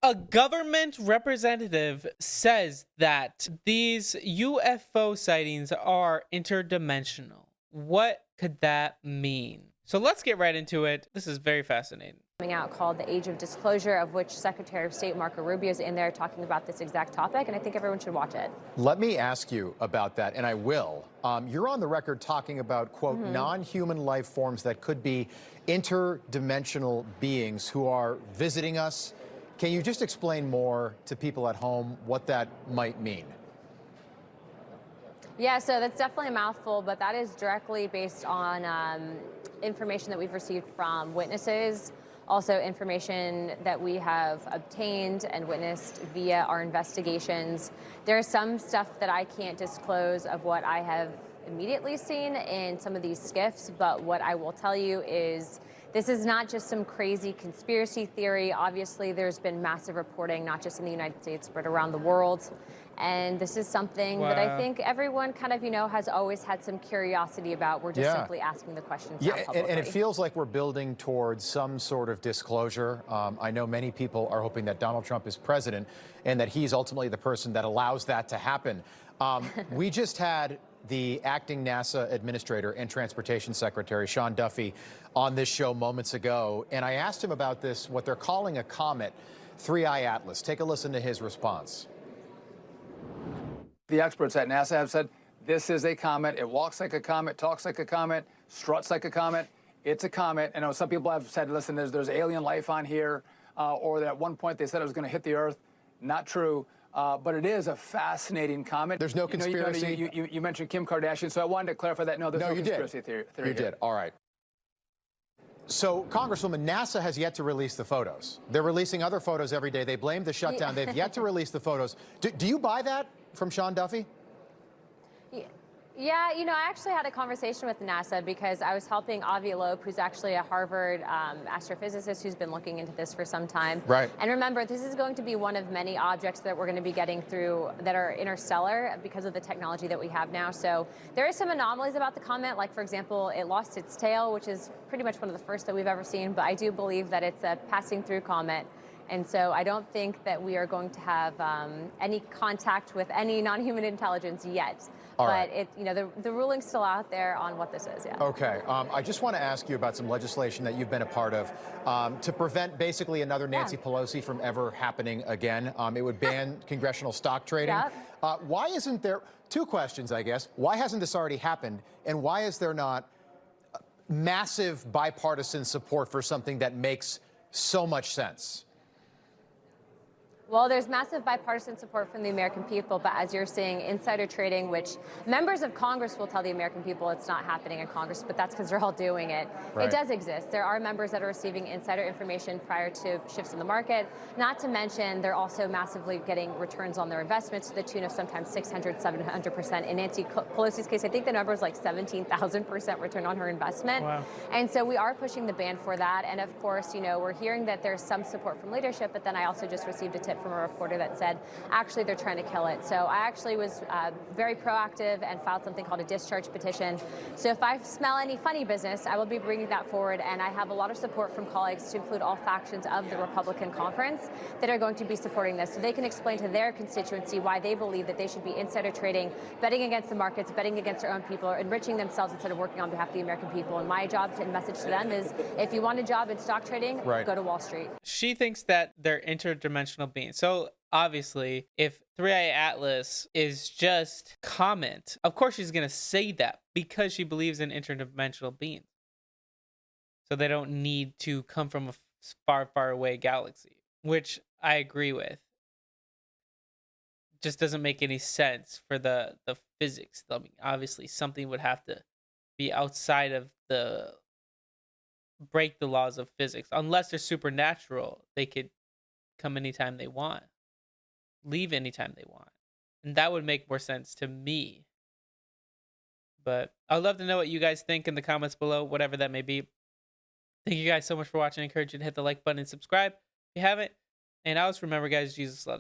A government representative says that these UFO sightings are interdimensional. What could that mean? So let's get right into it. This is very fascinating. Coming out called The Age of Disclosure, of which Secretary of State Marco Rubio is in there talking about this exact topic, and I think everyone should watch it. Let me ask you about that, and I will. You're on the record talking about, quote, non-human life forms that could be interdimensional beings who are visiting us. Can you just explain more to people at home what that might mean? Yeah, so that's definitely a mouthful, but that is directly based on information that we've received from witnesses, also information that we have obtained and witnessed via our investigations. There's some stuff that I can't disclose of what I have immediately seen in some of these skiffs, but what I will tell you is this is not just some crazy conspiracy theory. Obviously, there's been massive reporting, not just in the United States, but around the world. And this is something that I think everyone kind of, has always had some curiosity about. We're just simply asking the questions now publicly. And it feels like we're building towards some sort of disclosure. I know many people are hoping that Donald Trump is president and that he's ultimately the person that allows that to happen. We just had the acting NASA administrator and transportation secretary, Sean Duffy, on this show moments ago. And I asked him about this, what they're calling a comet, 3I Atlas. Take a listen to his response. The experts at NASA have said this is a comet. It walks like a comet, talks like a comet, struts like a comet. It's a comet. I know some people have said, listen, there's alien life on here, or that at one point they said it was going to hit the Earth. Not true. But it is a fascinating comet. There's no conspiracy. You mentioned Kim Kardashian, so I wanted to clarify that. No, there's no conspiracy theory. You did. All right. So, Congresswoman, NASA has yet to release the photos. They're releasing other photos every day. They blame the shutdown. They've yet to release the photos. Do you buy that from Sean Duffy? Yeah, I actually had a conversation with NASA because I was helping Avi Loeb, who's actually a Harvard astrophysicist who's been looking into this for some time. Right. And remember, this is going to be one of many objects that we're going to be getting through that are interstellar because of the technology that we have now. So there is some anomalies about the comet, like, for example, it lost its tail, which is pretty much one of the first that we've ever seen. But I do believe that it's a passing through comet. And so I don't think that we are going to have any contact with any non-human intelligence yet. But the ruling's still out there on what this is, Okay. I just want to ask you about some legislation that you've been a part of to prevent basically another Nancy Pelosi from ever happening again. It would ban congressional stock trading. Why isn't there, two questions, I guess. Why hasn't this already happened? And why is there not massive bipartisan support for something that makes so much sense? Well, there's massive bipartisan support from the American people, but as you're seeing, insider trading, which members of Congress will tell the American people it's not happening in Congress, but that's because they're all doing it. It does exist. There are members that are receiving insider information prior to shifts in the market. Not to mention, they're also massively getting returns on their investments to the tune of sometimes 600, 700%. In Nancy Pelosi's case, I think the number is like 17,000% return on her investment. Wow. And so we are pushing the ban for that. And of course, we're hearing that there's some support from leadership, but then I also just received a tip from a reporter that said, actually, they're trying to kill it. So I actually was very proactive and filed something called a discharge petition. So if I smell any funny business, I will be bringing that forward. And I have a lot of support from colleagues to include all factions of the Republican conference that are going to be supporting this. So they can explain to their constituency why they believe that they should be insider trading, betting against the markets, betting against their own people, or enriching themselves instead of working on behalf of the American people. And my job and message to them is, if you want a job in stock trading, go to Wall Street. She thinks that they're interdimensional beings. So obviously, if 3I Atlas is just comet, of course she's going to say that because she believes in interdimensional beings. So they don't need to come from a far, far away galaxy, which I agree with. Just doesn't make any sense for the physics. I mean, obviously, something would have to be outside of break the laws of physics. Unless they're supernatural, they could come anytime they want, leave anytime they want, and that would make more sense to me. But I'd love to know what you guys think in the comments below, whatever that may be. Thank you guys so much for watching. I encourage you to hit the like button and subscribe if you haven't. And always remember, guys, Jesus loves you.